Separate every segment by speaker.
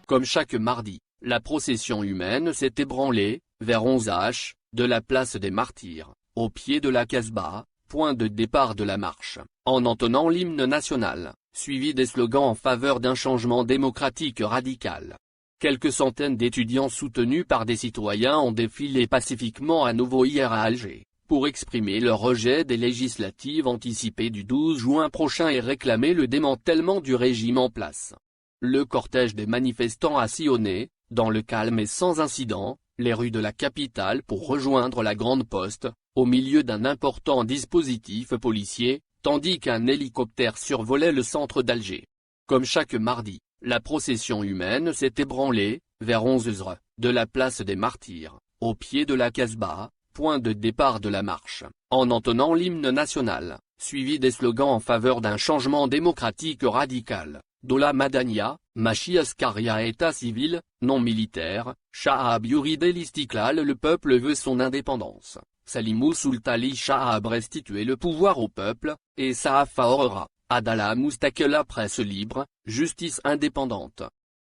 Speaker 1: Comme chaque mardi, la procession humaine s'est ébranlée, vers 11h, de la place des Martyrs, au pied de la Casbah, point de départ de la marche, en entonnant l'hymne national, suivi des slogans en faveur d'un changement démocratique radical. Quelques centaines d'étudiants soutenus par des citoyens ont défilé pacifiquement à nouveau hier à Alger, pour exprimer leur rejet des législatives anticipées du 12 juin prochain et réclamer le démantèlement du régime en place. Le cortège des manifestants a sillonné, dans le calme et sans incident, les rues de la capitale pour rejoindre la Grande Poste, au milieu d'un important dispositif policier, tandis qu'un hélicoptère survolait le centre d'Alger. Comme chaque mardi, la procession humaine s'est ébranlée, vers 11h, de la place des Martyrs, au pied de la Casbah, point de départ de la marche, en entonnant l'hymne national, suivi des slogans en faveur d'un changement démocratique radical. Dola Madania, Machi Askaria État civil, non militaire, Shahab Yurid El Istiklal le peuple veut son indépendance, Salimou Sultali Shahab restituer le pouvoir au peuple, et Saafa Orera, Adala Moustakela presse libre, justice indépendante.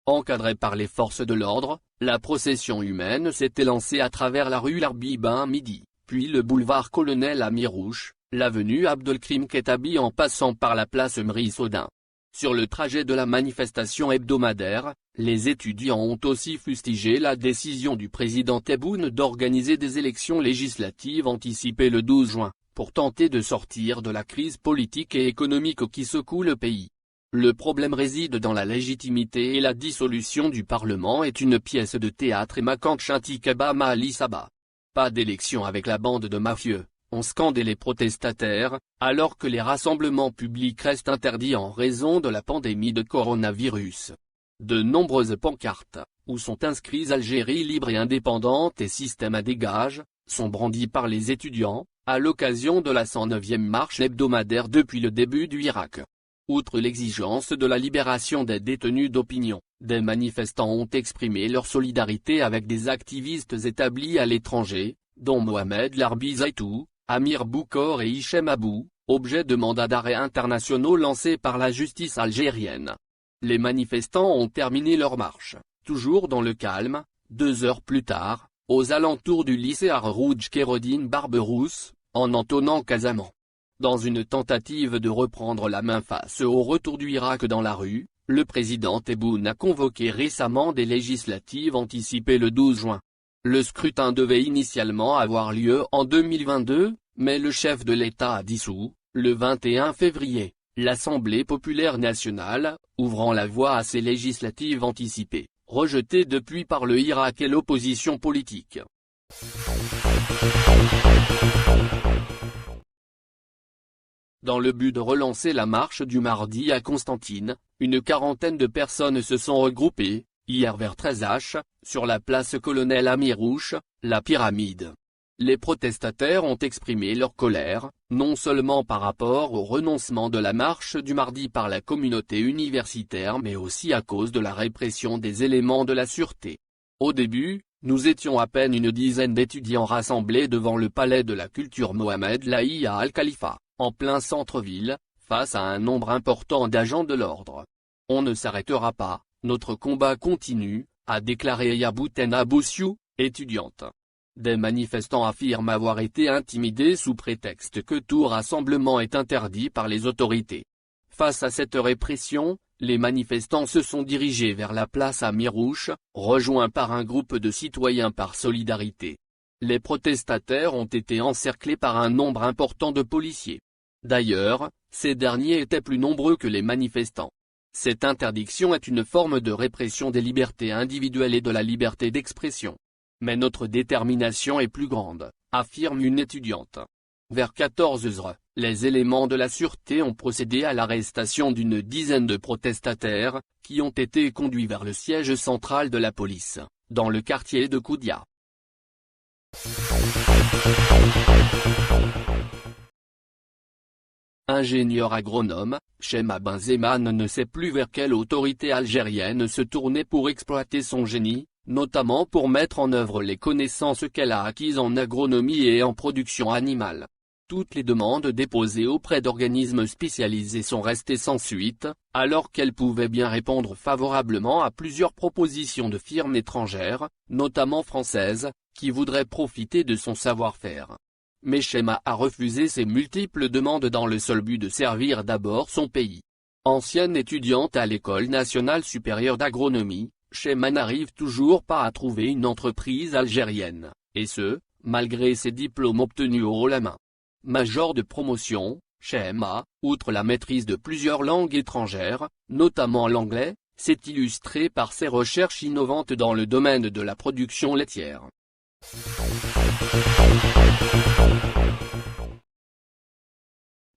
Speaker 1: Encadrée par les forces de l'ordre, la procession humaine s'est élancée à travers la rue Larbi Ben Midi, puis le boulevard Colonel Amirouche, l'avenue Abdelkrim Ketabi en passant par la place Mri Sodin. Sur le trajet de la manifestation hebdomadaire, les étudiants ont aussi fustigé la décision du président Tebboune d'organiser des élections législatives anticipées le 12 juin, pour tenter de sortir de la crise politique et économique qui secoue le pays. Le problème réside dans la légitimité et la dissolution du Parlement est une pièce de théâtre et Makant Chanti Kebama Ali Saba. Pas d'élection avec la bande de mafieux, ont scandé les protestataires, alors que les rassemblements publics restent interdits en raison de la pandémie de coronavirus. De nombreuses pancartes, où sont inscrits Algérie libre et indépendante et système à dégage, sont brandies par les étudiants, à l'occasion de la 109e marche hebdomadaire depuis le début du Irak. Outre l'exigence de la libération des détenus d'opinion, des manifestants ont exprimé leur solidarité avec des activistes établis à l'étranger, dont Mohamed Larbi Zaitou, Amir Boukor et Hichem Abou, objet de mandats d'arrêt internationaux lancés par la justice algérienne. Les manifestants ont terminé leur marche, toujours dans le calme, 2 heures plus tard, aux alentours du lycée Ar-Rouj Kérodine Barberousse, en entonnant Casamance. Dans une tentative de reprendre la main face au retour du Irak dans la rue, le président Tebboune a convoqué récemment des législatives anticipées le 12 juin. Le scrutin devait initialement avoir lieu en 2022, mais le chef de l'État a dissous, le 21 février, l'Assemblée populaire nationale, ouvrant la voie à ces législatives anticipées, rejetées depuis par le Irak et l'opposition politique. Dans le but de relancer la marche du mardi à Constantine, une quarantaine de personnes se sont regroupées, hier vers 13h, sur la place Colonel Amirouche, la pyramide. Les protestataires ont exprimé leur colère, non seulement par rapport au renoncement de la marche du mardi par la communauté universitaire mais aussi à cause de la répression des éléments de la sûreté. Au début, nous étions à peine une dizaine d'étudiants rassemblés devant le palais de la culture Mohamed Lahi à Al-Khalifa, en plein centre-ville, face à un nombre important d'agents de l'ordre. On ne s'arrêtera pas. Notre combat continue, a déclaré Yabouten Aboussiou, étudiante. Des manifestants affirment avoir été intimidés sous prétexte que tout rassemblement est interdit par les autorités. Face à cette répression, les manifestants se sont dirigés vers la place Amirouche, rejoints par un groupe de citoyens par solidarité. Les protestataires ont été encerclés par un nombre important de policiers. D'ailleurs, ces derniers étaient plus nombreux que les manifestants. Cette interdiction est une forme de répression des libertés individuelles et de la liberté d'expression. Mais notre détermination est plus grande, affirme une étudiante. Vers 14h, les éléments de la sûreté ont procédé à l'arrestation d'une dizaine de protestataires, qui ont été conduits vers le siège central de la police, dans le quartier de Koudia. ingénieur agronome, Chema Benzeman ne sait plus vers quelle autorité algérienne se tourner pour exploiter son génie, notamment pour mettre en œuvre les connaissances qu'elle a acquises en agronomie et en production animale. Toutes les demandes déposées auprès d'organismes spécialisés sont restées sans suite, alors qu'elle pouvait bien répondre favorablement à plusieurs propositions de firmes étrangères, notamment françaises, qui voudraient profiter de son savoir-faire. Mais Chema a refusé ces multiples demandes dans le seul but de servir d'abord son pays. Ancienne étudiante à l'École nationale supérieure d'agronomie, Chema n'arrive toujours pas à trouver une entreprise algérienne, et ce, malgré ses diplômes obtenus haut la main. Major de promotion, Chema, outre la maîtrise de plusieurs langues étrangères, notamment l'anglais, s'est illustré par ses recherches innovantes dans le domaine de la production laitière.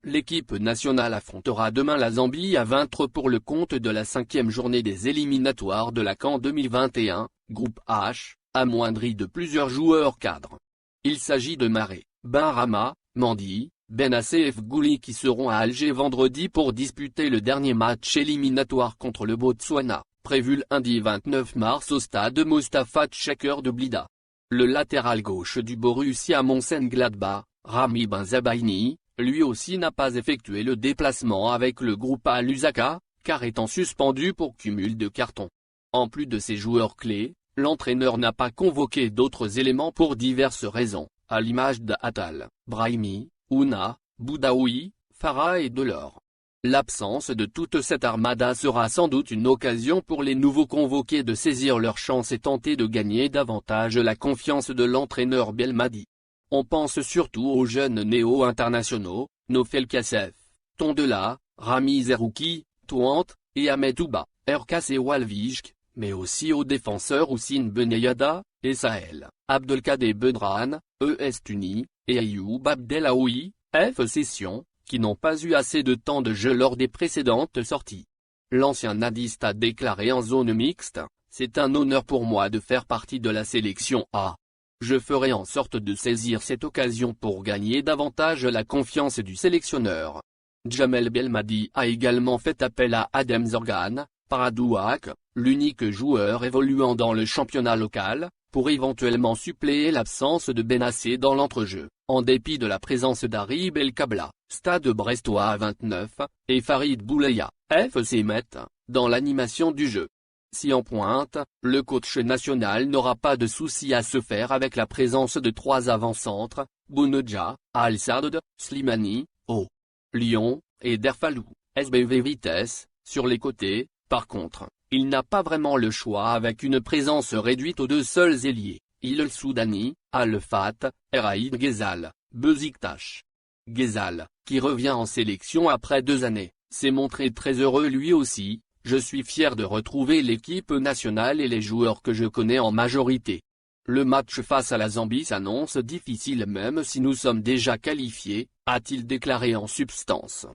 Speaker 1: L'équipe nationale affrontera demain la Zambie à 20h pour le compte de la 5e journée des éliminatoires de la CAN 2021, groupe H, amoindri de plusieurs joueurs cadres. Il s'agit de Maré, Benrahma, Mendy, Benacer et Fgouli qui seront à Alger vendredi pour disputer le dernier match éliminatoire contre le Botswana, prévu lundi 29 mars au stade Mostafa Tchaker de Blida. Le latéral gauche du Borussia Mönchengladbach, Rami Benzebaini, lui aussi n'a pas effectué le déplacement avec le groupe à Lusaka, car étant suspendu pour cumul de cartons. En plus de ses joueurs clés, l'entraîneur n'a pas convoqué d'autres éléments pour diverses raisons, à l'image d'Atal, Brahimi, Ouna, Boudaoui, Farah et Delors. L'absence de toute cette armada sera sans doute une occasion pour les nouveaux convoqués de saisir leur chance et tenter de gagner davantage la confiance de l'entraîneur Belmadi. On pense surtout aux jeunes néo-internationaux, Nofel Kassef, Tondela, Rami Zerouki, Touante, et Ahmed Touba, Erkas et Walvijk, mais aussi aux défenseurs Houssine Benayada, et Sahel, Abdelkader Bedran, ES Tuni, et Ayoub Abdelaoui, F Session, qui n'ont pas eu assez de temps de jeu lors des précédentes sorties. L'ancien nadiste a déclaré en zone mixte, « C'est un honneur pour moi de faire partie de la sélection A. Je ferai en sorte de saisir cette occasion pour gagner davantage la confiance du sélectionneur. » Djamel Belmadi a également fait appel à Adem Zorgan, Paradouak, l'unique joueur évoluant dans le championnat local, pour éventuellement suppléer l'absence de Benacer dans l'entrejeu, en dépit de la présence d'Ari Belkabla, Stade brestois à 29, et Farid Bouleya, FC Metz, dans l'animation du jeu. Si en pointe, le coach national n'aura pas de souci à se faire avec la présence de 3 avant-centres, Bounedja, Al-Sadd, Slimani, O. Lyon, et Derfalou, SBV Vitesse, sur les côtés. Par contre, il n'a pas vraiment le choix avec une présence réduite aux 2 seuls ailiers, Il Soudani, Al-Fat, Eraïd Ghezal, Besiktas. Ghezal, qui revient en sélection après 2 années, s'est montré très heureux lui aussi. Je suis fier de retrouver l'équipe nationale et les joueurs que je connais en majorité. Le match face à la Zambie s'annonce difficile même si nous sommes déjà qualifiés, a-t-il déclaré en substance.